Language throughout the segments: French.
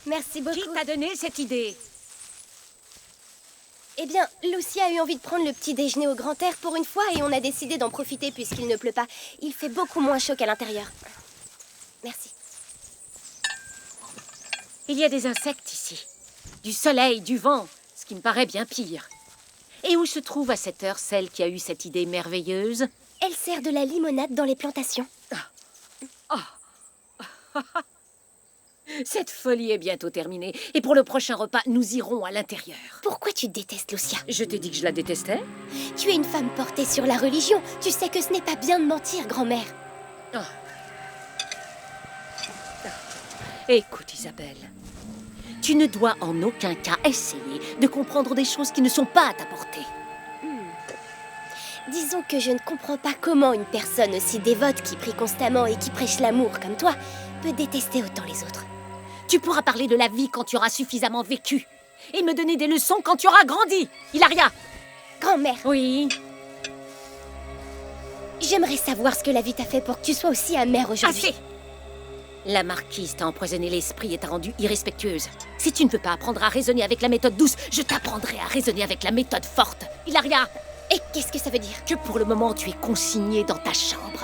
Merci beaucoup. Qui t'a donné cette idée? Eh bien, Lucy a eu envie de prendre le petit déjeuner au grand air pour une fois et on a décidé d'en profiter puisqu'il ne pleut pas. Il fait beaucoup moins chaud qu'à l'intérieur. Merci. Il y a des insectes ici. Du soleil, du vent, ce qui me paraît bien pire. Et où se trouve à cette heure celle qui a eu cette idée merveilleuse? Elle sert de la limonade dans les plantations. Cette folie est bientôt terminée. Et pour le prochain repas, nous irons à l'intérieur. Pourquoi tu détestes Lucia? Je t'ai dit que je la détestais? Tu es une femme portée sur la religion. Tu sais que ce n'est pas bien de mentir, grand-mère. Écoute, Isabelle. Tu ne dois en aucun cas essayer de comprendre des choses qui ne sont pas à ta portée. Disons que je ne comprends pas comment une personne aussi dévote qui prie constamment et qui prêche l'amour comme toi peut détester autant les autres. Tu pourras parler de la vie quand tu auras suffisamment vécu. Et me donner des leçons quand tu auras grandi. Hilaria! Grand-mère, Oui? j'aimerais savoir ce que la vie t'a fait pour que tu sois aussi amère aujourd'hui. Assez! La marquise t'a empoisonné l'esprit et t'a rendue irrespectueuse. Si tu ne veux pas apprendre à raisonner avec la méthode douce, je t'apprendrai à raisonner avec la méthode forte. Hilaria! Et qu'est-ce que ça veut dire? Que pour le moment, tu es consignée dans ta chambre.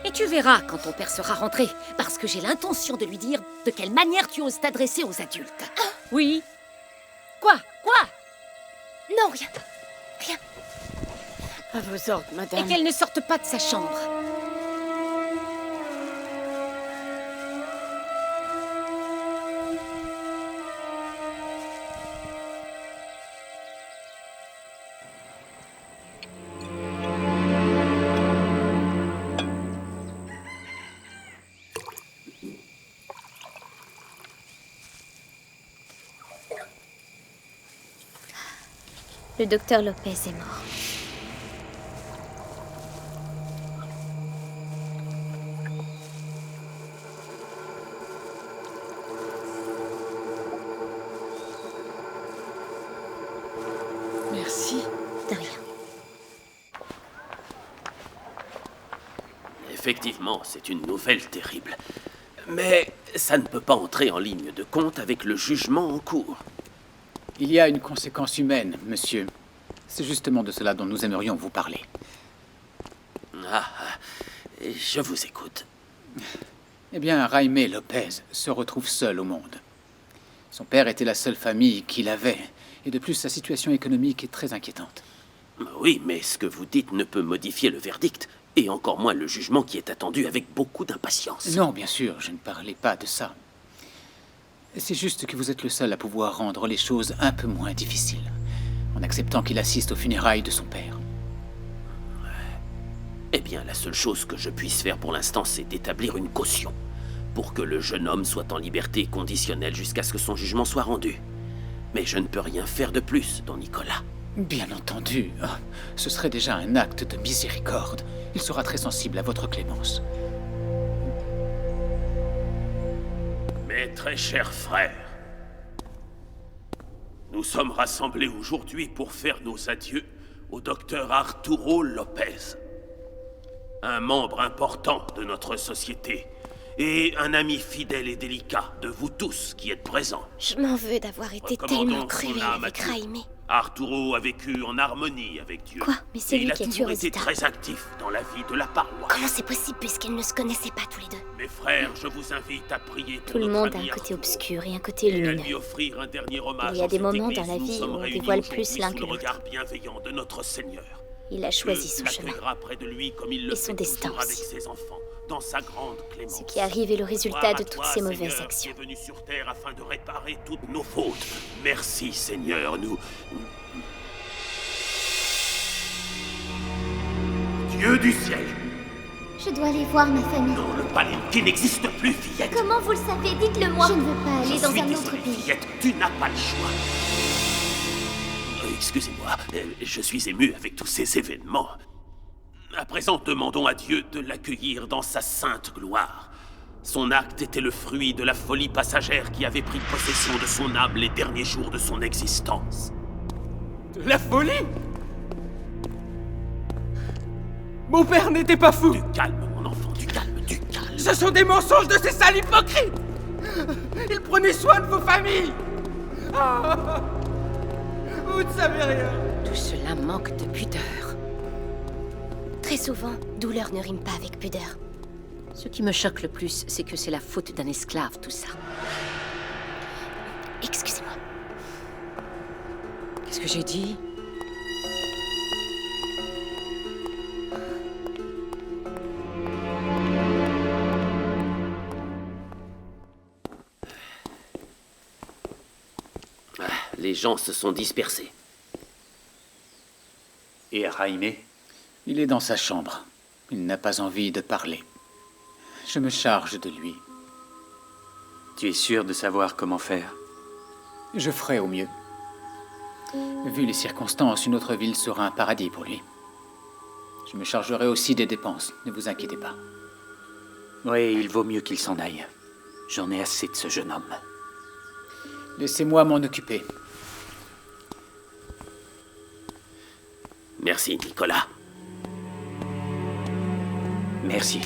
Et tu verras quand ton père sera rentré, parce que j'ai l'intention de lui dire de quelle manière tu oses t'adresser aux adultes. Oui? Quoi? Non, rien. Rien. À vos ordres, madame. Et qu'elle ne sorte pas de sa chambre. Le docteur Lopez est mort. Merci. De rien. Effectivement, c'est une nouvelle terrible. Mais ça ne peut pas entrer en ligne de compte avec le jugement en cours. Il y a une conséquence humaine, monsieur. C'est justement de cela dont nous aimerions vous parler. Je vous écoute. Eh bien, Jaime Lopez se retrouve seul au monde. Son père était la seule famille qu'il avait, et de plus, sa situation économique est très inquiétante. Oui, mais ce que vous dites ne peut modifier le verdict, et encore moins le jugement qui est attendu avec beaucoup d'impatience. Non, bien sûr, je ne parlais pas de ça. C'est juste que vous êtes le seul à pouvoir rendre les choses un peu moins difficiles, en acceptant qu'il assiste aux funérailles de son père. Eh bien, la seule chose que je puisse faire pour l'instant, c'est d'établir une caution, pour que le jeune homme soit en liberté conditionnelle jusqu'à ce que son jugement soit rendu. Mais je ne peux rien faire de plus, don Nicolas. Bien entendu, ce serait déjà un acte de miséricorde. Il sera très sensible à votre clémence. Mes très chers frères, nous sommes rassemblés aujourd'hui pour faire nos adieux au docteur Arturo Lopez, un membre important de notre société et un ami fidèle et délicat de vous tous qui êtes présents. Je m'en veux d'avoir été Recommandons tellement son cruelle âme à avec Dieu. Jaime. Arturo a vécu en harmonie avec Dieu. Quoi? Mais c'est Et lui il a qui a tué toujours été Rosita. très actif dans la vie de la paroisse. Comment c'est possible puisqu'ils ne se connaissaient pas tous les deux? Mes frères, je vous invite à prier pour Tout le notre monde a ami un côté Arturo obscur et un côté et à lumineux. lui offrir un dernier hommage. Il y a en des cette moments église dans la où nous vie sommes où on réunis dévoile aujourd'hui plus l'un sous que le l'autre. regard bienveillant de notre Seigneur. Il a choisi son Dieu chemin. l'accueillera près de lui comme il le Et son fait destin toujours avec aussi. ses enfants, dans sa grande clémence. Ce qui arrive est le résultat Gloire de à toutes toi, ces mauvaises Seigneur, actions. qui est venu sur terre afin de réparer toutes nos fautes. Merci, Seigneur, nous... Dieu du ciel! Je dois aller voir ma famille. Non, le palinqué n'existe plus, fillette! Comment vous le savez? Dites-le-moi. Je ne veux pas aller Je dans suis un désolé, autre pays. fillette, tu n'as pas le choix. Excusez-moi, je suis ému avec tous ces événements. À présent, demandons à Dieu de l'accueillir dans sa sainte gloire. Son acte était le fruit de la folie passagère qui avait pris possession de son âme les derniers jours de son existence. De la folie? Mon père n'était pas fou. Du calme, mon enfant, du calme, du calme. Ce sont des mensonges de ces sales hypocrites. Il prenait soin de vos familles. Ah, vous ne savez rien. Tout cela manque de pudeur. Très souvent, douleur ne rime pas avec pudeur. Ce qui me choque le plus, c'est que c'est la faute d'un esclave, tout ça. Excusez-moi. Qu'est-ce que j'ai dit? Les gens se sont dispersés. Et Jaime? Il est dans sa chambre. Il n'a pas envie de parler. Je me charge de lui. Tu es sûr de savoir comment faire? Je ferai au mieux. Vu les circonstances, une autre ville sera un paradis pour lui. Je me chargerai aussi des dépenses, ne vous inquiétez pas. Oui, il vaut mieux qu'il s'en aille. J'en ai assez de ce jeune homme. Laissez-moi m'en occuper. Merci, Nicolas. Merci.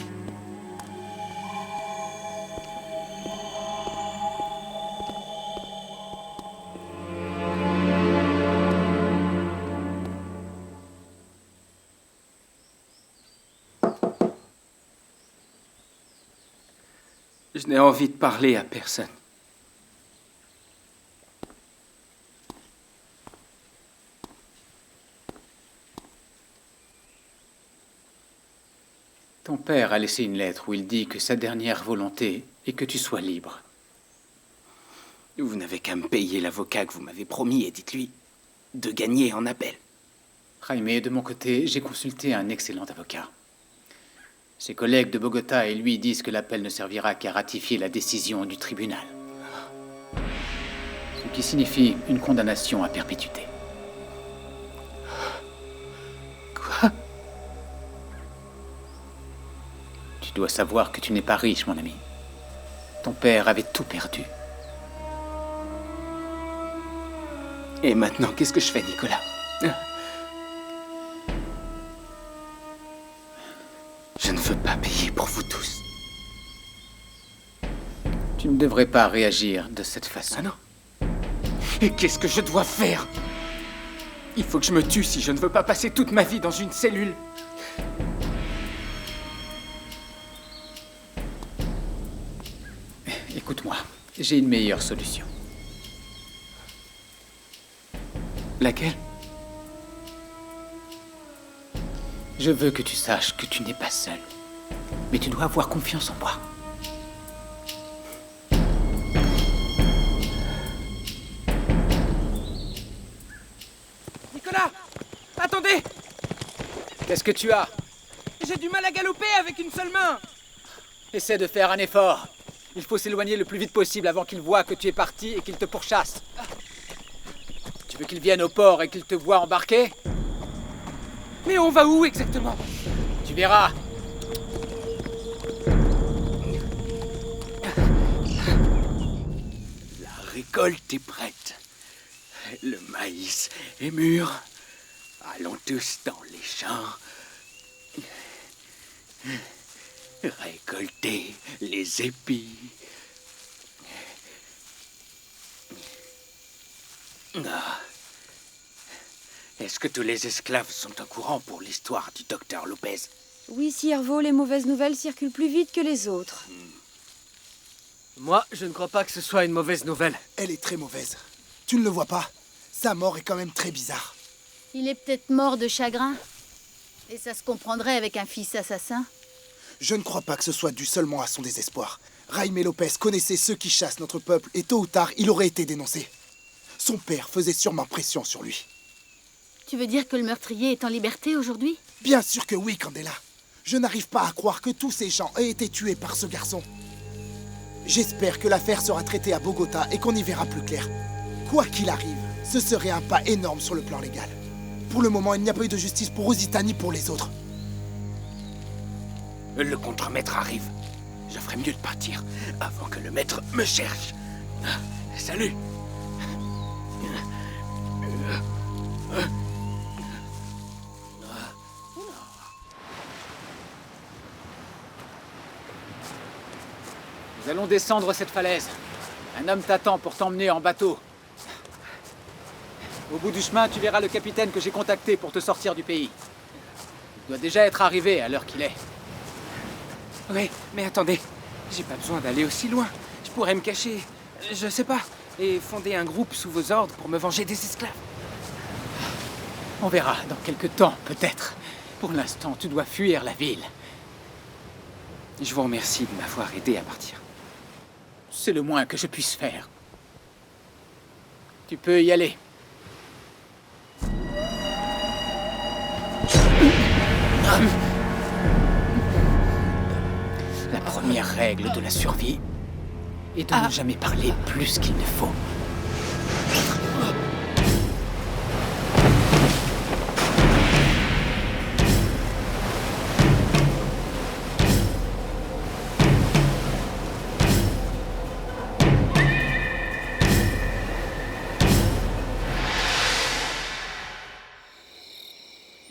Je n'ai envie de parler à personne. Ton père a laissé une lettre où il dit que sa dernière volonté est que tu sois libre. Vous n'avez qu'à me payer l'avocat que vous m'avez promis et dites-lui de gagner en appel. Jaime, de mon côté, j'ai consulté un excellent avocat. Ses collègues de Bogota et lui disent que l'appel ne servira qu'à ratifier la décision du tribunal. Ce qui signifie une condamnation à perpétuité. Quoi? Tu dois savoir que tu n'es pas riche, mon ami. Ton père avait tout perdu. Et maintenant, qu'est-ce que je fais, Nicolas? Je ne veux pas payer pour vous tous. Tu ne devrais pas réagir de cette façon. Ah non? Et qu'est-ce que je dois faire? Il faut que je me tue si je ne veux pas passer toute ma vie dans une cellule. Écoute-moi, j'ai une meilleure solution. Laquelle? Je veux que tu saches que tu n'es pas seul. Mais tu dois avoir confiance en moi. Nicolas! Attendez! Qu'est-ce que tu as? J'ai du mal à galoper avec une seule main! Essaie de faire un effort. Il faut s'éloigner le plus vite possible avant qu'il voie que tu es parti et qu'il te pourchasse. Tu veux qu'il vienne au port et qu'il te voie embarquer? Mais on va où exactement? Tu verras. La récolte est prête. Le maïs est mûr. Allons tous dans les champs. Récolter les épis. Ah. Est-ce que tous les esclaves sont au courant pour l'histoire du docteur Lopez? Oui, Ciervo, les mauvaises nouvelles circulent plus vite que les autres. Moi, je ne crois pas que ce soit une mauvaise nouvelle. Elle est très mauvaise. Tu ne le vois pas? Sa mort est quand même très bizarre. Il est peut-être mort de chagrin. Et ça se comprendrait avec un fils assassin. Je ne crois pas que ce soit dû seulement à son désespoir. Jaime Lopez connaissait ceux qui chassent notre peuple et tôt ou tard, il aurait été dénoncé. Son père faisait sûrement pression sur lui. Tu veux dire que le meurtrier est en liberté aujourd'hui? Bien sûr que oui, Candela. Je n'arrive pas à croire que tous ces gens aient été tués par ce garçon. J'espère que l'affaire sera traitée à Bogota et qu'on y verra plus clair. Quoi qu'il arrive, ce serait un pas énorme sur le plan légal. Pour le moment, il n'y a pas eu de justice pour Rosita ni pour les autres. Le contremaître arrive. Je ferais mieux de partir avant que le maître me cherche. Salut. Vous Nous allons descendre cette falaise. Un homme t'attend pour t'emmener en bateau. Au bout du chemin, tu verras le capitaine que j'ai contacté pour te sortir du pays. Il doit déjà être arrivé à l'heure qu'il est. Oui, mais attendez. J'ai pas besoin d'aller aussi loin. Je pourrais me cacher, je sais pas, et fonder un groupe sous vos ordres pour me venger des esclaves. On verra dans quelques temps, peut-être. Pour l'instant, tu dois fuir la ville. Je vous remercie de m'avoir aidé à partir. C'est le moins que je puisse faire. Tu peux y aller. La première règle de la survie est de ne jamais parler plus qu'il ne faut.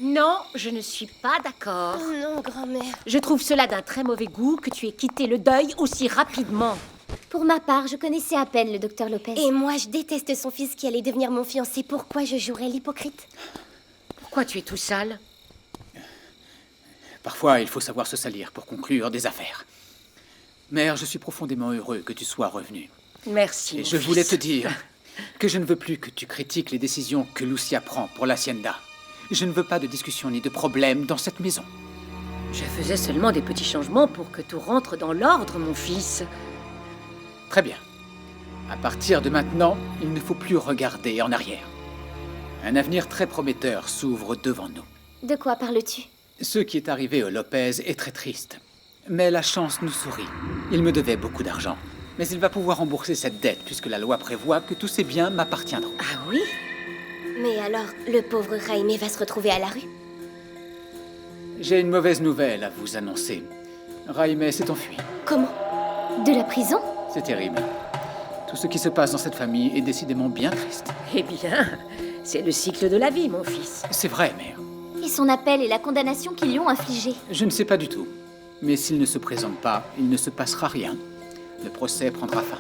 Non, je ne suis pas d'accord. Oh non, grand-mère. Je trouve cela d'un très mauvais goût que tu aies quitté le deuil aussi rapidement. Pour ma part, je connaissais à peine le docteur Lopez. Et moi, je déteste son fils qui allait devenir mon fiancé. Pourquoi je jouerais l'hypocrite? Pourquoi tu es tout sale? Parfois, il faut savoir se salir pour conclure des affaires. Mère, je suis profondément heureux que tu sois revenue. Merci. Et je voulais te dire que je ne veux plus que tu critiques les décisions que Lucia prend pour l'Hacienda. Je ne veux pas de discussion ni de problème dans cette maison. Je faisais seulement des petits changements pour que tout rentre dans l'ordre, mon fils. Très bien. À partir de maintenant, il ne faut plus regarder en arrière. Un avenir très prometteur s'ouvre devant nous. De quoi parles-tu? Ce qui est arrivé au Lopez est très triste. Mais la chance nous sourit. Il me devait beaucoup d'argent. Mais il va pouvoir rembourser cette dette puisque la loi prévoit que tous ses biens m'appartiendront. Ah oui? Mais alors, le pauvre Jaime va se retrouver à la rue? J'ai une mauvaise nouvelle à vous annoncer. Jaime s'est enfui. Comment? De la prison? C'est terrible. Tout ce qui se passe dans cette famille est décidément bien triste. Eh bien, c'est le cycle de la vie, mon fils. C'est vrai, mère. Et son appel et la condamnation qu'ils lui ont infligée? Je ne sais pas du tout. Mais s'il ne se présente pas, il ne se passera rien. Le procès prendra fin.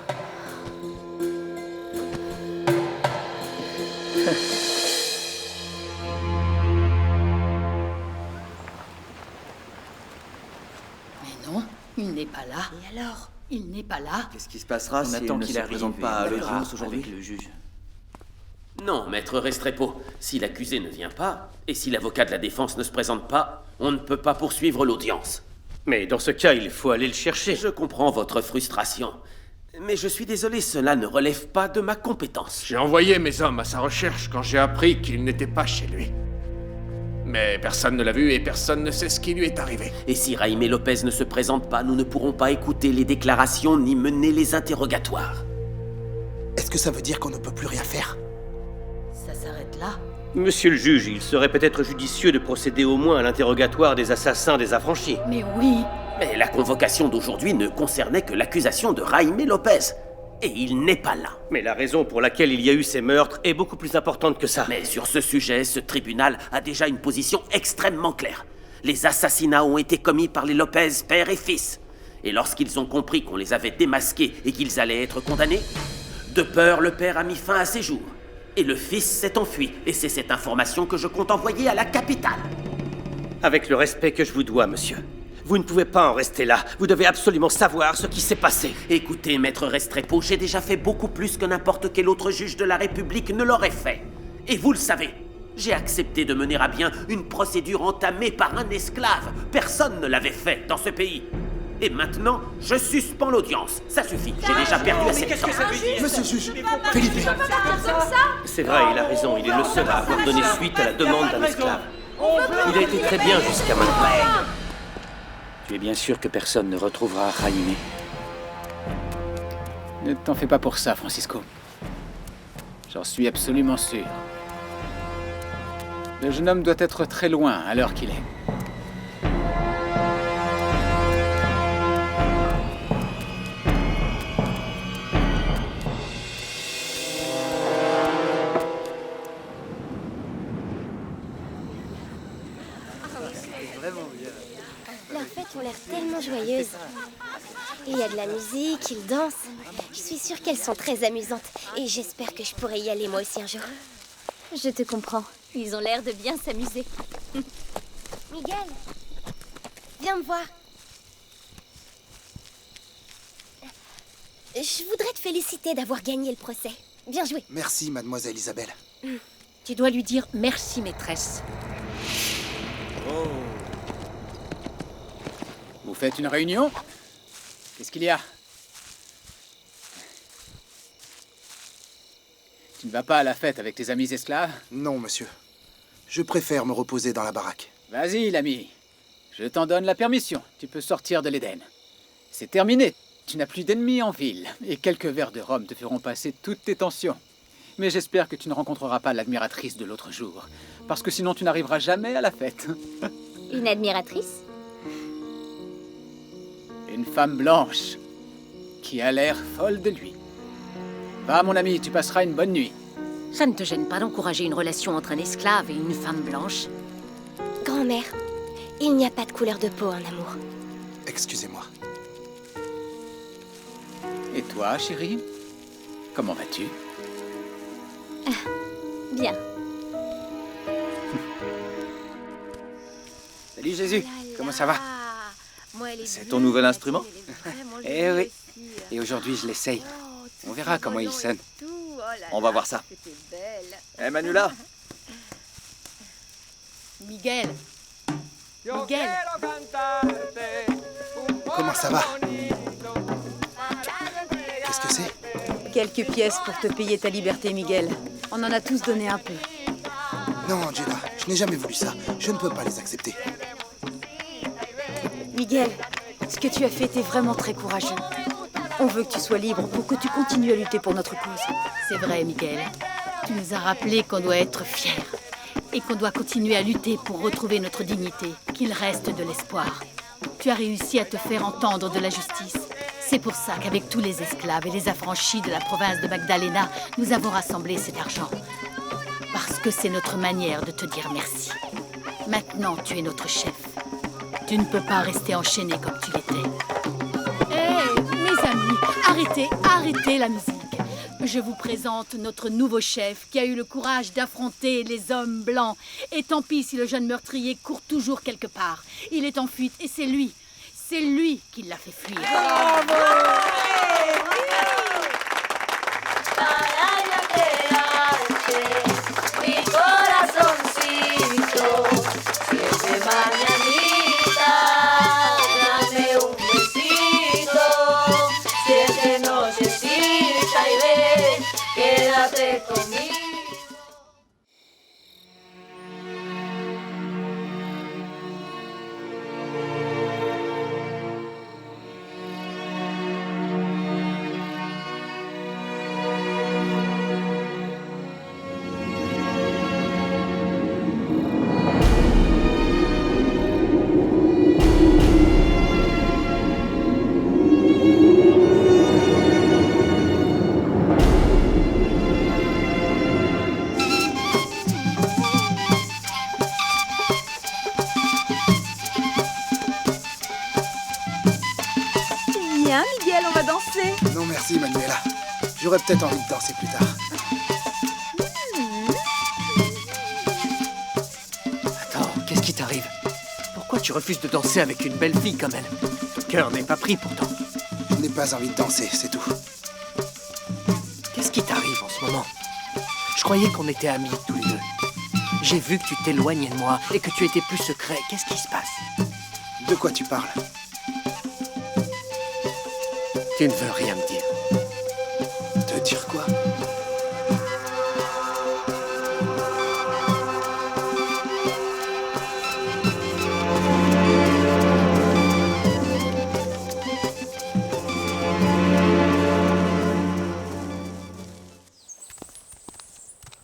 Mais non, il n'est pas là. Et alors? Il n'est pas là. Qu'est-ce qui se passera si il ne se présente pas à l'audience aujourd'hui? Le juge. Non, maître Restrepo, si l'accusé ne vient pas, et si l'avocat de la défense ne se présente pas, on ne peut pas poursuivre l'audience. Mais dans ce cas, il faut aller le chercher. Je comprends votre frustration, mais je suis désolé, cela ne relève pas de ma compétence. J'ai envoyé mes hommes à sa recherche quand j'ai appris qu'il n'était pas chez lui. Mais personne ne l'a vu et personne ne sait ce qui lui est arrivé. Et si Jaime Lopez ne se présente pas, nous ne pourrons pas écouter les déclarations ni mener les interrogatoires. Est-ce que ça veut dire qu'on ne peut plus rien faire? Ça s'arrête là. Monsieur le juge, il serait peut-être judicieux de procéder au moins à l'interrogatoire des assassins des affranchis. Mais oui. Mais la convocation d'aujourd'hui ne concernait que l'accusation de Jaime Lopez. Et il n'est pas là. Mais la raison pour laquelle il y a eu ces meurtres est beaucoup plus importante que ça. Mais sur ce sujet, ce tribunal a déjà une position extrêmement claire. Les assassinats ont été commis par les Lopez, père et fils. Et lorsqu'ils ont compris qu'on les avait démasqués et qu'ils allaient être condamnés, de peur, le père a mis fin à ses jours. Et le fils s'est enfui. Et c'est cette information que je compte envoyer à la capitale. Avec le respect que je vous dois, monsieur. Vous ne pouvez pas en rester là. Vous devez absolument savoir ce qui s'est passé. Écoutez, maître Restrepo, j'ai déjà fait beaucoup plus que n'importe quel autre juge de la République ne l'aurait fait. Et vous le savez, j'ai accepté de mener à bien une procédure entamée par un esclave. Personne ne l'avait fait dans ce pays. Et maintenant, je suspends l'audience. Ça suffit, j'ai déjà perdu assez de temps. Monsieur le juge, Felipe. C'est vrai, il a raison. Il est le seul à avoir donné suite à la demande d'un esclave. Il a été très bien jusqu'à maintenant. Tu es bien sûr que personne ne retrouvera Jaime? Ne t'en fais pas pour ça, Francisco. J'en suis absolument sûr. Le jeune homme doit être très loin à l'heure qu'il est. Leurs fêtes ont l'air tellement joyeuses. Il y a de la musique, ils dansent. Je suis sûre qu'elles sont très amusantes. Et j'espère que je pourrai y aller moi aussi un jour. Je te comprends. Ils ont l'air de bien s'amuser. Miguel, viens me voir. Je voudrais te féliciter d'avoir gagné le procès. Bien joué. Merci, mademoiselle Isabelle. Tu dois lui dire merci, maîtresse. Oh. Vous faites une réunion? Qu'est-ce qu'il y a? Tu ne vas pas à la fête avec tes amis esclaves? Non, monsieur. Je préfère me reposer dans la baraque. Vas-y, l'ami. Je t'en donne la permission. Tu peux sortir de l'Éden. C'est terminé. Tu n'as plus d'ennemis en ville. Et quelques verres de rhum te feront passer toutes tes tensions. Mais j'espère que tu ne rencontreras pas l'admiratrice de l'autre jour. Parce que sinon, tu n'arriveras jamais à la fête. Une admiratrice? Une femme blanche qui a l'air folle de lui. Va, mon ami, tu passeras une bonne nuit. Ça ne te gêne pas d'encourager une relation entre un esclave et une femme blanche? Grand-mère, il n'y a pas de couleur de peau en amour. Excusez-moi. Et toi, chérie? Comment vas-tu? Bien. Salut Jésus, comment ça va? C'est ton nouvel instrument? Eh oui. Et aujourd'hui, je l'essaye. On verra comment il sonne. On va voir ça. Eh, Manuela? Miguel. Miguel. Comment ça va? Qu'est-ce que c'est? Quelques pièces pour te payer ta liberté, Miguel. On en a tous donné un peu. Non, Angela, je n'ai jamais voulu ça. Je ne peux pas les accepter. Miguel, ce que tu as fait était vraiment très courageux. On veut que tu sois libre pour que tu continues à lutter pour notre cause. C'est vrai, Miguel. Tu nous as rappelé qu'on doit être fiers et qu'on doit continuer à lutter pour retrouver notre dignité, qu'il reste de l'espoir. Tu as réussi à te faire entendre de la justice. C'est pour ça qu'avec tous les esclaves et les affranchis de la province de Magdalena, nous avons rassemblé cet argent. Parce que c'est notre manière de te dire merci. Maintenant, tu es notre chef. Tu ne peux pas rester enchaîné comme tu l'étais. Hé, mes amis, arrêtez la musique. Je vous présente notre nouveau chef qui a eu le courage d'affronter les hommes blancs. Et tant pis si le jeune meurtrier court toujours quelque part. Il est en fuite et c'est lui qui l'a fait fuir. Viens, Miguel, on va danser. Non, merci, Manuela. J'aurais peut-être envie de danser plus tard. Attends, qu'est-ce qui t'arrive? Pourquoi tu refuses de danser avec une belle fille comme elle? Ton cœur n'est pas pris pourtant. Je n'ai pas envie de danser, c'est tout. Qu'est-ce qui t'arrive en ce moment? Je croyais qu'on était amis tous les deux. J'ai vu que tu t'éloignais de moi et que tu étais plus secret. Qu'est-ce qui se passe? De quoi tu parles? Tu ne veux rien me dire. Te dire quoi?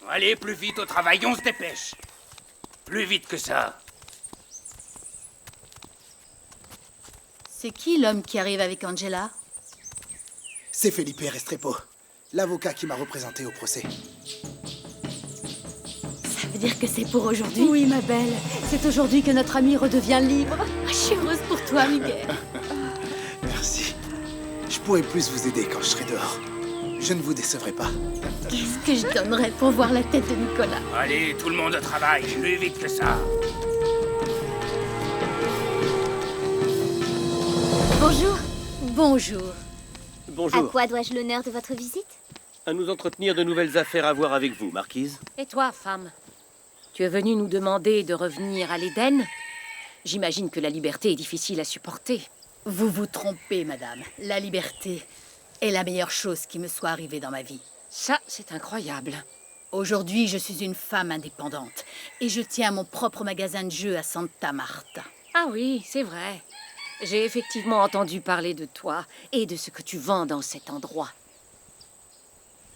Allez, plus vite au travail, on se dépêche. Plus vite que ça. C'est qui l'homme qui arrive avec Angela? C'est Felipe Restrepo, l'avocat qui m'a représenté au procès. Ça veut dire que c'est pour aujourd'hui? Oui, ma belle. C'est aujourd'hui que notre ami redevient libre. Je suis heureuse pour toi, Miguel. Merci. pourrai plus vous aider quand je serai dehors. Je ne vous décevrai pas. Qu'est-ce que je donnerais pour voir la tête de Nicolas? Allez, tout le monde au travail, plus vite que ça. Bonjour. Bonjour. À Bonjour. quoi dois-je l'honneur de votre visite? À nous entretenir de nouvelles affaires à voir avec vous, Marquise. Et toi, femme? Tu es venue nous demander de revenir à l'Éden? J'imagine que la liberté est difficile à supporter. Vous vous trompez, madame. La liberté est la meilleure chose qui me soit arrivée dans ma vie. Ça, c'est incroyable. Aujourd'hui, je suis une femme indépendante et je tiens mon propre magasin de jeux à Santa Marta. Ah oui, c'est vrai. J'ai effectivement entendu parler de toi et de ce que tu vends dans cet endroit.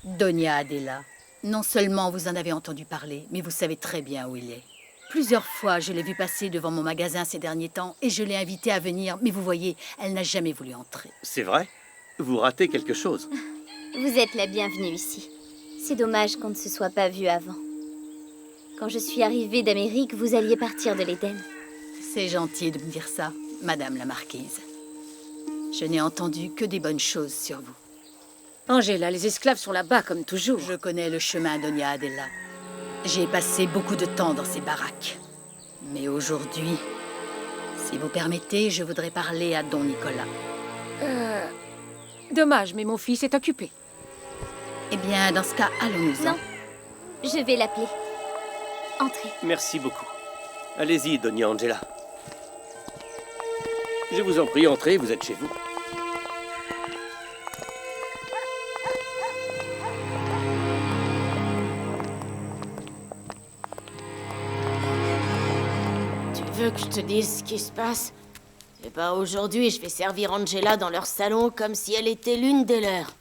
Doña Adela, non seulement vous en avez entendu parler, mais vous savez très bien où il est. Plusieurs fois, je l'ai vu passer devant mon magasin ces derniers temps et je l'ai invitée à venir, mais vous voyez, elle n'a jamais voulu entrer. C'est vrai? Vous ratez quelque chose. Vous êtes la bienvenue ici. C'est dommage qu'on ne se soit pas vu avant. Quand je suis arrivée d'Amérique, vous alliez partir de l'Éden. C'est gentil de me dire ça, madame la marquise. Je n'ai entendu que des bonnes choses sur vous. Angela, les esclaves sont là-bas, comme toujours. Je connais le chemin, Doña Adela. J'ai passé beaucoup de temps dans ces baraques. Mais aujourd'hui, si vous permettez, je voudrais parler à Don Nicolas. Dommage, mais mon fils est occupé. Eh bien, dans ce cas, allons-nous-en. Non, je vais l'appeler. Entrez. Merci beaucoup. Allez-y, Doña Angela. Je vous en prie, entrez, vous êtes chez vous. Tu veux que je te dise ce qui se passe? Eh ben aujourd'hui, je vais servir Angela dans leur salon comme si elle était l'une des leurs.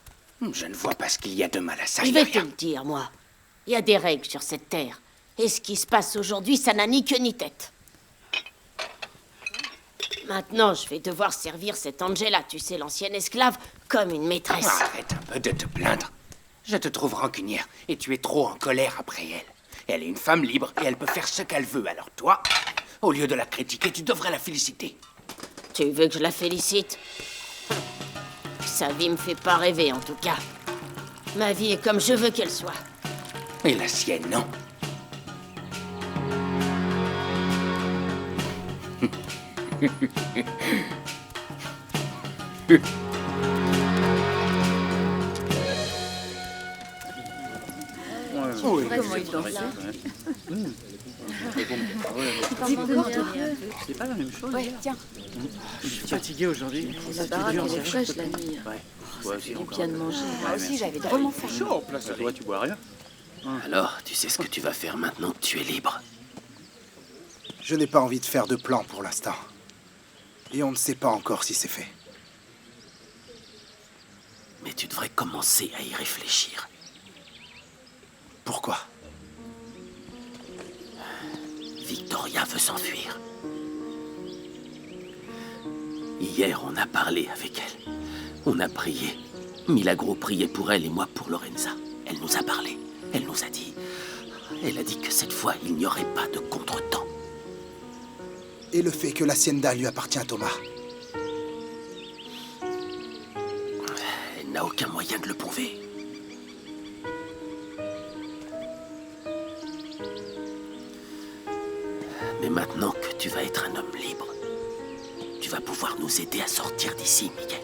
Je ne vois pas ce qu'il y a de mal à ça. Je vais te le dire, moi. Il y a des règles sur cette terre. Et ce qui se passe aujourd'hui, ça n'a ni queue ni tête. Maintenant, je vais devoir servir cette Angela, tu sais, l'ancienne esclave, comme une maîtresse. Arrête un peu de te plaindre. Je te trouve rancunière et tu es trop en colère après elle. Elle est une femme libre et elle peut faire ce qu'elle veut. Alors toi, au lieu de la critiquer, tu devrais la féliciter. Tu veux que je la félicite? Sa vie me fait pas rêver, en tout cas. Ma vie est comme je veux qu'elle soit. Et la sienne, non? Oui. Comment il danse là? C'est pas la même chose. Ouais, tiens. Je suis fatigué aujourd'hui. La baraque, elle est fraîche la nuit. Toi aussi, C'est bien de manger. Moi aussi, j'avais drôlement faim. chaud. Toi, tu bois rien. Alors, tu sais ce que tu vas faire maintenant que tu es libre. Je n'ai pas envie de faire de plan pour l'instant. Et on ne sait pas encore si c'est fait. Mais tu devrais commencer à y réfléchir. Pourquoi? Victoria veut s'enfuir. Hier, on a parlé avec elle. On a prié. Milagro priait pour elle et moi pour Lorenza. Elle nous a parlé. Elle nous a dit... Elle a dit que cette fois, il n'y aurait pas de contretemps. Et le fait que l'hacienda lui appartient à Thomas? Elle n'a aucun moyen de le prouver. Mais maintenant que tu vas être un homme libre, tu vas pouvoir nous aider à sortir d'ici, Miguel.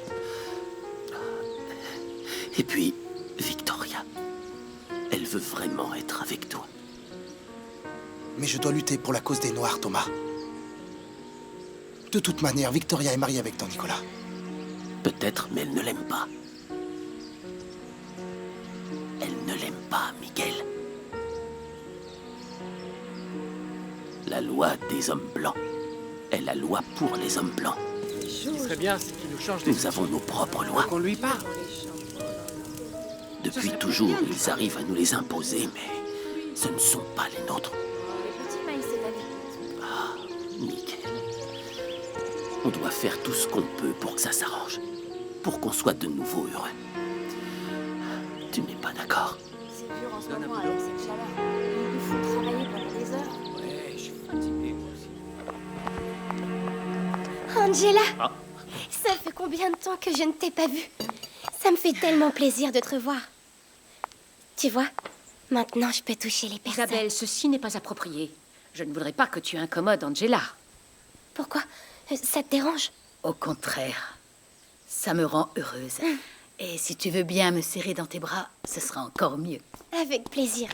Et puis, Victoria, elle veut vraiment être avec toi. Mais je dois lutter pour la cause des Noirs, Thomas. De toute manière, Victoria est mariée avec Don Nicolas. Peut-être, mais elle ne l'aime pas. Elle ne l'aime pas, Miguel. La loi des hommes blancs est la loi pour les hommes blancs. Ce qui serait bien, c'est qu'il nous change Nous avons nos propres lois. qu'on lui parle. Depuis toujours, ils arrivent à nous les imposer, mais ce ne sont pas les nôtres. Ah, Miguel. On doit faire tout ce qu'on peut pour que ça s'arrange. Pour qu'on soit de nouveau heureux. Tu n'es pas d'accord? C'est dur en ce moment avec cette chaleur. Il nous faut travailler pendant des heures. Ouais, je suis fatigué, moi aussi. Angela, Ah. ça fait combien de temps que je ne t'ai pas vue? Ça me fait tellement plaisir de te revoir. Tu vois, maintenant je peux toucher les personnes. Isabelle, ceci n'est pas approprié. Je ne voudrais pas que tu incommodes Angela. Pourquoi? Ça te dérange? Au contraire, ça me rend heureuse. Et si tu veux bien me serrer dans tes bras, ce sera encore mieux. Avec plaisir.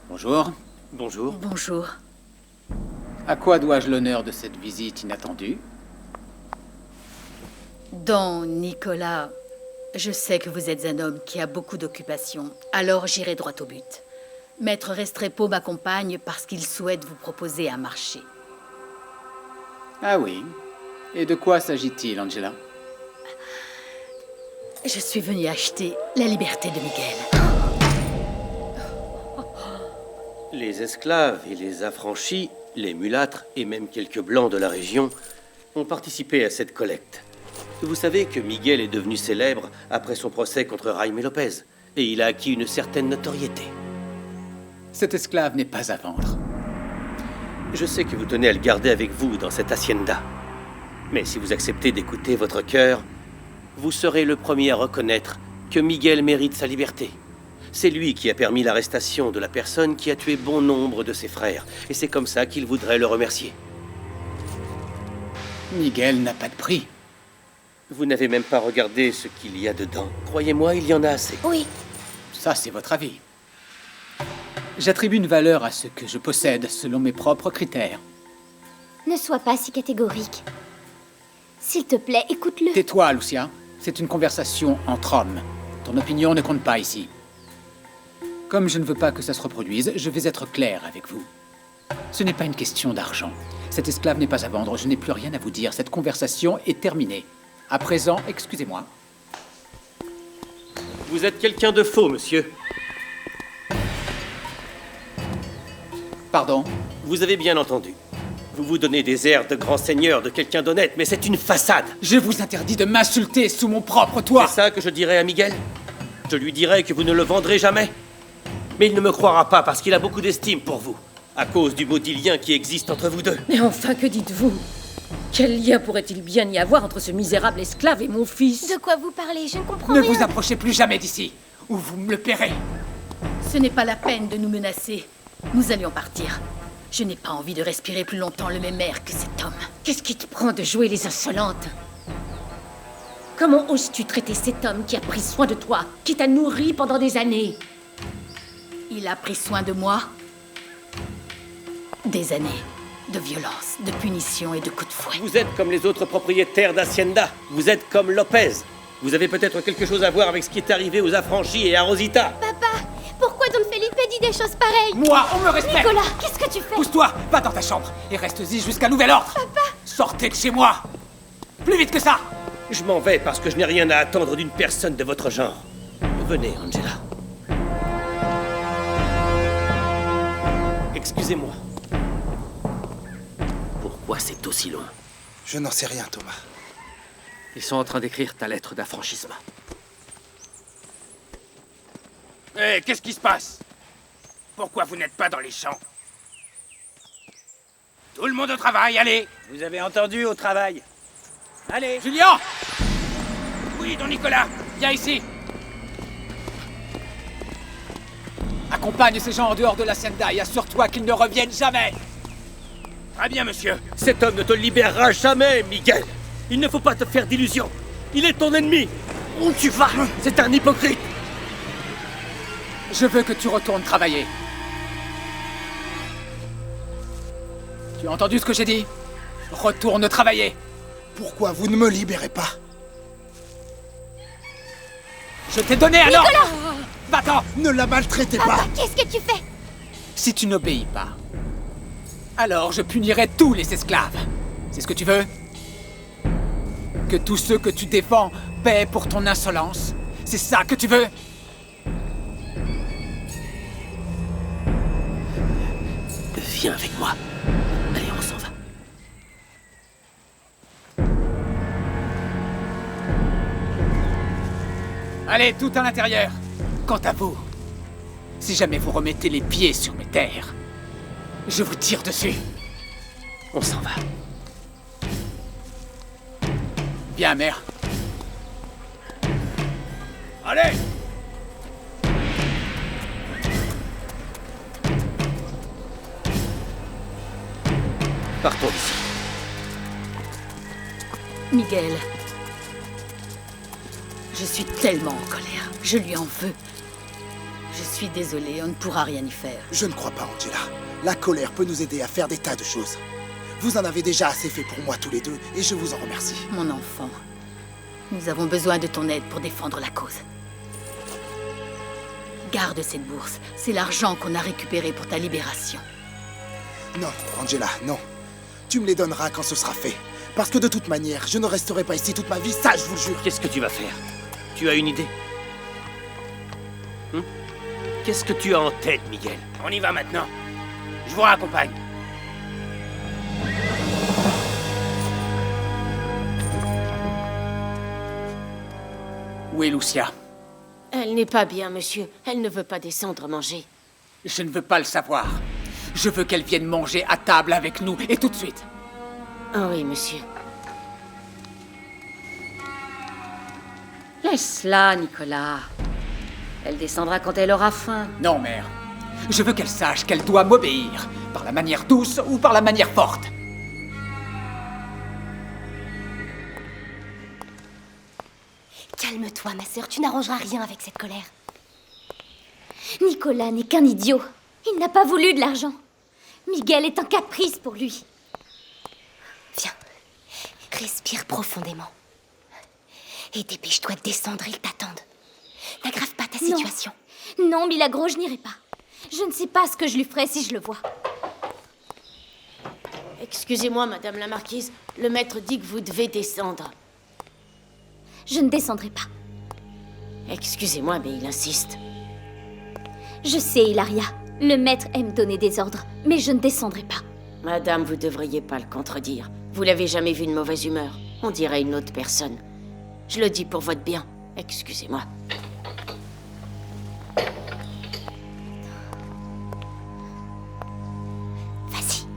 Bonjour. Bonjour. Bonjour. À quoi dois-je l'honneur de cette visite inattendue? Don Nicolas, je sais que vous êtes un homme qui a beaucoup d'occupations, alors j'irai droit au but. Maître Restrepo m'accompagne parce qu'il souhaite vous proposer un marché. Ah oui. Et de quoi s'agit-il, Angela? Je suis venue acheter la liberté de Miguel. Les esclaves et les affranchis, les mulâtres et même quelques blancs de la région ont participé à cette collecte. Vous savez que Miguel est devenu célèbre après son procès contre Jaime Lopez, et il a acquis une certaine notoriété. Cet esclave n'est pas à vendre. Je sais que vous tenez à le garder avec vous dans cette hacienda. Mais si vous acceptez d'écouter votre cœur, vous serez le premier à reconnaître que Miguel mérite sa liberté. C'est lui qui a permis l'arrestation de la personne qui a tué bon nombre de ses frères, et c'est comme ça qu'il voudrait le remercier. Miguel n'a pas de prix. Vous n'avez même pas regardé ce qu'il y a dedans. Croyez-moi, il y en a assez. Oui. Ça, c'est votre avis. J'attribue une valeur à ce que je possède selon mes propres critères. Ne sois pas si catégorique. S'il te plaît, écoute-le. Tais-toi, Lucia. C'est une conversation entre hommes. Ton opinion ne compte pas ici. Comme je ne veux pas que ça se reproduise, je vais être clair avec vous. Ce n'est pas une question d'argent. Cet esclave n'est pas à vendre, je n'ai plus rien à vous dire. Cette conversation est terminée. À présent, excusez-moi. Vous êtes quelqu'un de faux, monsieur. Pardon? Vous avez bien entendu. Vous vous donnez des airs de grand seigneur, de quelqu'un d'honnête, mais c'est une façade. Je vous interdis de m'insulter sous mon propre toit. C'est ça que je dirais à Miguel? Je lui dirais que vous ne le vendrez jamais. Mais il ne me croira pas parce qu'il a beaucoup d'estime pour vous, à cause du maudit lien qui existe entre vous deux. Mais enfin, que dites-vous? Quel lien pourrait-il bien y avoir entre ce misérable esclave et mon fils? De quoi vous parlez? Je ne comprends rien. Ne vous approchez plus jamais d'ici, ou vous me le paierez. Ce n'est pas la peine de nous menacer. Nous allions partir. Je n'ai pas envie de respirer plus longtemps le même air que cet homme. Qu'est-ce qui te prend de jouer les insolentes? Comment oses-tu traiter cet homme qui a pris soin de toi, qui t'a nourri pendant des années? Il a pris soin de moi. Des années de violence, de punition et de coups de fouet. Vous êtes comme les autres propriétaires d'Hacienda. Vous êtes comme Lopez. Vous avez peut-être quelque chose à voir avec ce qui est arrivé aux affranchis et à Rosita. Papa, pourquoi Don Felipe dit des choses pareilles? Moi, on me respecte. Nicolas, qu'est-ce que tu fais? Pousse-toi, va dans ta chambre et reste-y jusqu'à nouvel ordre. Papa! Sortez de chez moi. Plus vite que ça. Je m'en vais parce que je n'ai rien à attendre d'une personne de votre genre. Venez, Angela. Excusez-moi. Pourquoi c'est aussi loin? Je n'en sais rien, Thomas. Ils sont en train d'écrire ta lettre d'affranchissement. Hé, qu'est-ce qui se passe? Pourquoi vous n'êtes pas dans les champs? Tout le monde au travail, allez! Vous avez entendu, au travail. Allez! Julien! Oui, Don Nicolas, viens ici! Accompagne ces gens en dehors de l'hacienda et assure-toi qu'ils ne reviennent jamais. Très bien, monsieur. Cet homme ne te libérera jamais, Miguel. Il ne faut pas te faire d'illusions. Il est ton ennemi. Où tu vas? C'est un hypocrite. Je veux que tu retournes travailler. Tu as entendu ce que j'ai dit? Retourne travailler. Pourquoi vous ne me libérez pas? Je t'ai donné un ordre. Va-t'en! Ne la maltraitez pas! Papa, qu'est-ce que tu fais? Si tu n'obéis pas, alors je punirai tous les esclaves. C'est ce que tu veux? Que tous ceux que tu défends paient pour ton insolence? C'est ça que tu veux? Viens avec moi. Allez, on s'en va. Allez, tout à l'intérieur. Quant à vous, si jamais vous remettez les pieds sur mes terres, je vous tire dessus. On s'en va. Viens, mère. Allez! Partons d'ici. Miguel, je suis tellement en colère. Je lui en veux. Je suis désolée, on ne pourra rien y faire. Je ne crois pas, Angela. La colère peut nous aider à faire des tas de choses. Vous en avez déjà assez fait pour moi tous les deux, et je vous en remercie. Mon enfant, nous avons besoin de ton aide pour défendre la cause. Garde cette bourse. C'est l'argent qu'on a récupéré pour ta libération. Non, Angela, non. Tu me les donneras quand ce sera fait. Parce que de toute manière, je ne resterai pas ici toute ma vie, ça je vous le jure. Qu'est-ce que tu vas faire? Tu as une idée? Qu'est-ce que tu as en tête, Miguel? On y va maintenant. Je vous raccompagne. Où est Lucia? Elle n'est pas bien, monsieur. Elle ne veut pas descendre manger. Je ne veux pas le savoir. Je veux qu'elle vienne manger à table avec nous, et tout de suite. Oh oui, monsieur. Laisse-la, Nicolas. Elle descendra quand elle aura faim. Non, mère. Je veux qu'elle sache qu'elle doit m'obéir, par la manière douce ou par la manière forte. Calme-toi, ma sœur, tu n'arrangeras rien avec cette colère. Nicolas n'est qu'un idiot. Il n'a pas voulu de l'argent. Miguel est un caprice pour lui. Viens, respire profondément. Et dépêche-toi de descendre, ils t'attendent. N'aggrave pas ta situation. Non, Milagro, je n'irai pas. Je ne sais pas ce que je lui ferai si je le vois. Excusez-moi, madame la marquise. Le maître dit que vous devez descendre. Je ne descendrai pas. Excusez-moi, mais il insiste. Je sais, Hilaria. Le maître aime donner des ordres, mais je ne descendrai pas. Madame, vous devriez pas le contredire. Vous l'avez jamais vu de mauvaise humeur. On dirait une autre personne. Je le dis pour votre bien. Excusez-moi. Vas-y.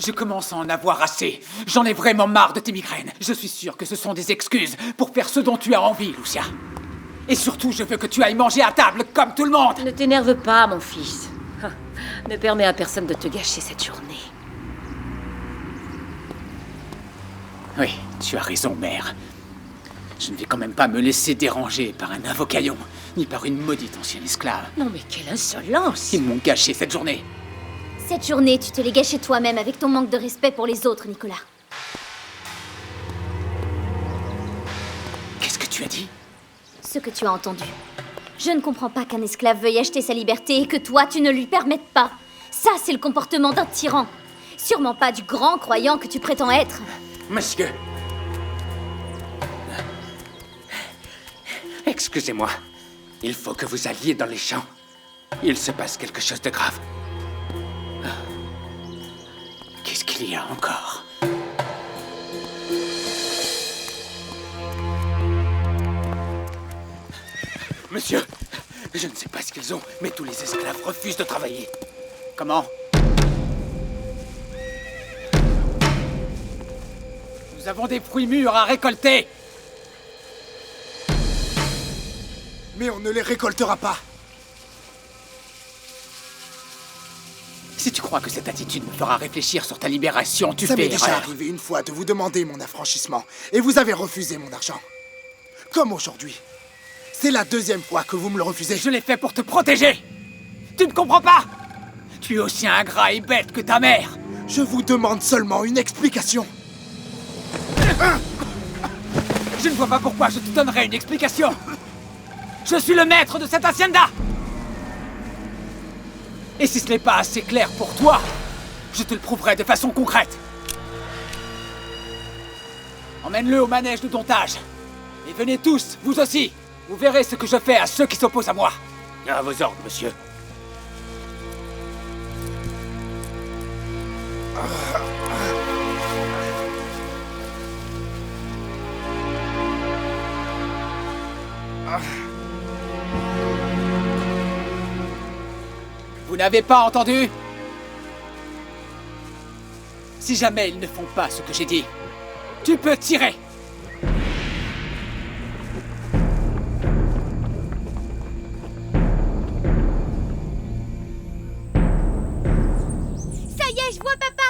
Je commence à en avoir assez. J'en ai vraiment marre de tes migraines. Je suis sûr que ce sont des excuses pour faire ce dont tu as envie, Lucia. Et surtout, je veux que tu ailles manger à table, comme tout le monde. Ne t'énerve pas, mon fils. Ne permets à personne de te gâcher cette journée. Oui, tu as raison, mère. Je ne vais quand même pas me laisser déranger par un avocaillon, ni par une maudite ancienne esclave. Non mais quelle insolence! Ils m'ont gâché cette journée. Cette journée, tu te l'es gâchée toi-même avec ton manque de respect pour les autres, Nicolas. Qu'est-ce que tu as dit? Ce que tu as entendu. Je ne comprends pas qu'un esclave veuille acheter sa liberté et que toi, tu ne lui permettes pas. Ça, c'est le comportement d'un tyran. Sûrement pas du grand croyant que tu prétends être. Monsieur. Excusez-moi. Il faut que vous alliez dans les champs. Il se passe quelque chose de grave. Qu'est-ce qu'il y a encore? Monsieur, je ne sais pas ce qu'ils ont, mais tous les esclaves refusent de travailler. Comment? Nous avons des fruits mûrs à récolter. Mais on ne les récoltera pas. Si tu crois que cette attitude me fera réfléchir sur ta libération, tu Ça fais m'est déjà erreur. arrivé une fois de vous demander mon affranchissement, et vous avez refusé mon argent. Comme aujourd'hui. C'est la deuxième fois que vous me le refusez. Je l'ai fait pour te protéger. Tu ne comprends pas? Tu es aussi ingrat et bête que ta mère. Je vous demande seulement une explication. Je ne vois pas pourquoi je te donnerais une explication. Je suis le maître de cette hacienda. Et si ce n'est pas assez clair pour toi, je te le prouverai de façon concrète. Emmène-le au manège de domptage. Et venez tous, vous aussi. Vous verrez ce que je fais à ceux qui s'opposent à moi. À vos ordres, monsieur. n'avez pas entendu? Si jamais ils ne font pas ce que j'ai dit, tu peux tirer. Ça y est, je vois papa.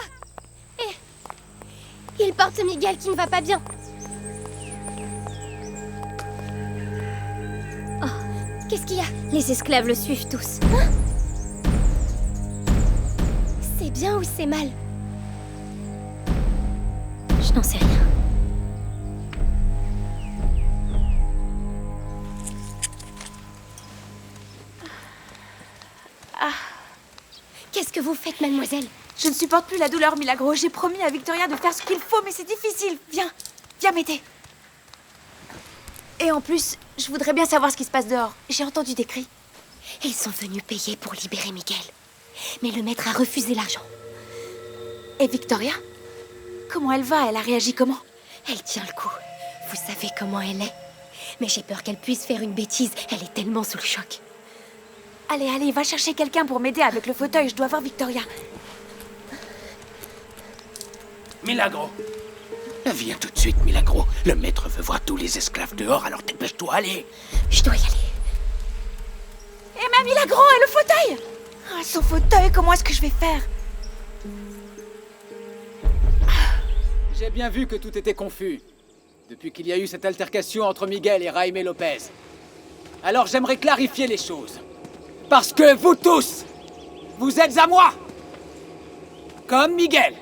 Il porte Miguel qui ne va pas bien. Oh, qu'est-ce qu'il y a? Les esclaves le suivent tous. Hein? C'est bien ou c'est mal? Je n'en sais rien. Qu'est-ce que vous faites, mademoiselle? Je ne supporte plus la douleur, Milagro. J'ai promis à Victoria de faire ce qu'il faut, mais c'est difficile. Viens, viens m'aider. Et en plus, je voudrais bien savoir ce qui se passe dehors. J'ai entendu des cris. Ils sont venus payer pour libérer Miguel. Mais le maître a refusé l'argent. Et Victoria? Comment elle va? Elle a réagi comment? Elle tient le coup. Vous savez comment elle est. Mais j'ai peur qu'elle puisse faire une bêtise. Elle est tellement sous le choc. Allez, allez, va chercher quelqu'un pour m'aider avec le fauteuil. Je dois voir Victoria. Milagro! Viens tout de suite, Milagro. Le maître veut voir tous les esclaves dehors, alors dépêche-toi, allez. Je dois y aller. Eh mais Milagro, et le fauteuil! Ah, son fauteuil, comment est-ce que je vais faire? J'ai bien vu que tout était confus, depuis qu'il y a eu cette altercation entre Miguel et Jaime Lopez. Alors j'aimerais clarifier les choses. Parce que vous tous, vous êtes à moi! Comme Miguel.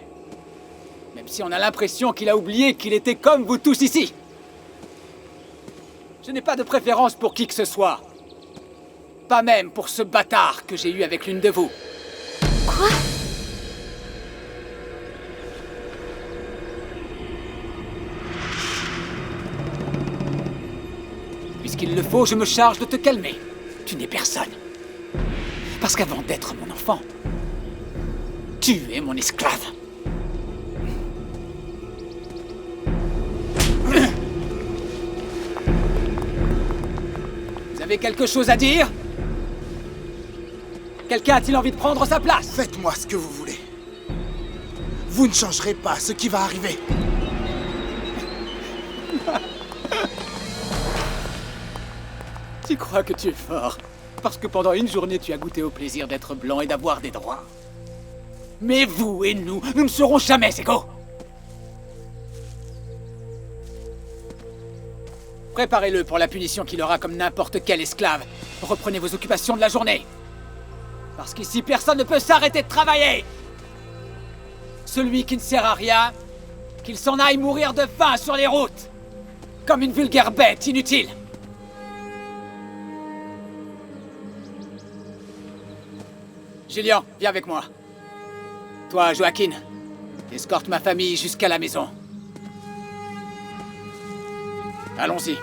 Même si on a l'impression qu'il a oublié qu'il était comme vous tous ici. Je n'ai pas de préférence pour qui que ce soit. Pas même pour ce bâtard que j'ai eu avec l'une de vous. Quoi? Puisqu'il le faut, je me charge de te calmer. Tu n'es personne. Parce qu'avant d'être mon enfant, tu es mon esclave. Vous avez quelque chose à dire? Quelqu'un a-t-il envie de prendre sa place? Faites-moi ce que vous voulez. Vous ne changerez pas ce qui va arriver. Tu crois que tu es fort? Parce que pendant une journée, tu as goûté au plaisir d'être blanc et d'avoir des droits. Mais vous et nous ne serons jamais égaux. Préparez-le pour la punition qu'il aura comme n'importe quel esclave. Reprenez vos occupations de la journée. Parce qu'ici, personne ne peut s'arrêter de travailler. Celui qui ne sert à rien, qu'il s'en aille mourir de faim sur les routes. Comme une vulgaire bête inutile. Julien, viens avec moi. Toi, Joaquin, escorte ma famille jusqu'à la maison. Allons-y.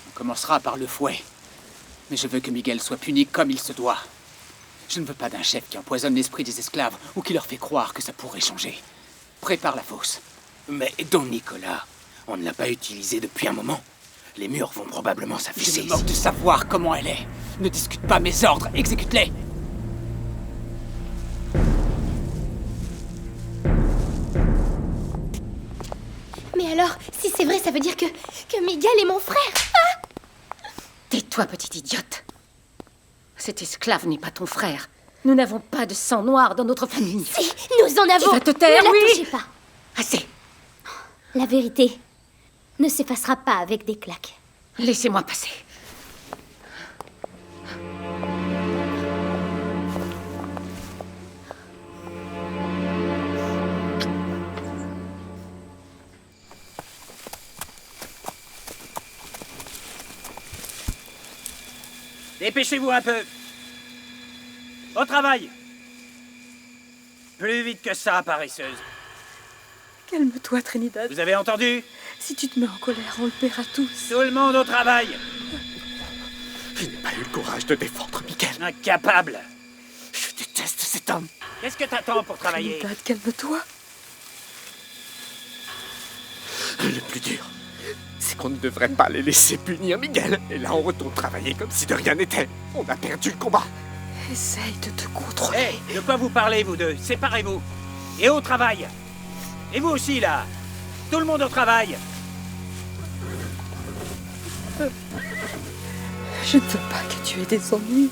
On commencera par le fouet. Mais je veux que Miguel soit puni comme il se doit. Je ne veux pas d'un chef qui empoisonne l'esprit des esclaves ou qui leur fait croire que ça pourrait changer. Prépare la fosse. Mais Don Nicolas, on ne l'a pas utilisé depuis un moment. Les murs vont probablement s'afficher. Je me moque de savoir comment elle est. Ne discute pas mes ordres, exécute-les. Mais alors, si c'est vrai, ça veut dire que Miguel est mon frère. Ah! Tais-toi, petite idiote. Cet esclave n'est pas ton frère. Nous n'avons pas de sang noir dans notre famille. Si, nous en avons. Tu vas te taire, Ne la oui? touchez pas. Assez. La vérité ne s'effacera pas avec des claques. Laissez-moi passer. Dépêchez-vous un peu. Au travail. Plus vite que ça, paresseuse. Calme-toi, Trinidad. Vous avez entendu? Si tu te mets en colère, on le paiera tous. Tout le monde au travail! Je n'ai pas eu le courage de défendre Miguel. Incapable! Je déteste cet homme. Qu'est-ce que t'attends pour travailler? Trinidad, calme-toi. Le plus dur, c'est qu'on ne devrait pas les laisser punir Miguel. Et là, on retourne travailler comme si de rien n'était. On a perdu le combat. Essaye de te contrôler. Hé, de quoi vous parlez, vous deux? Séparez-vous. Et au travail. Et vous aussi, là. Tout le monde au travail. Je ne veux pas que tu aies des ennuis.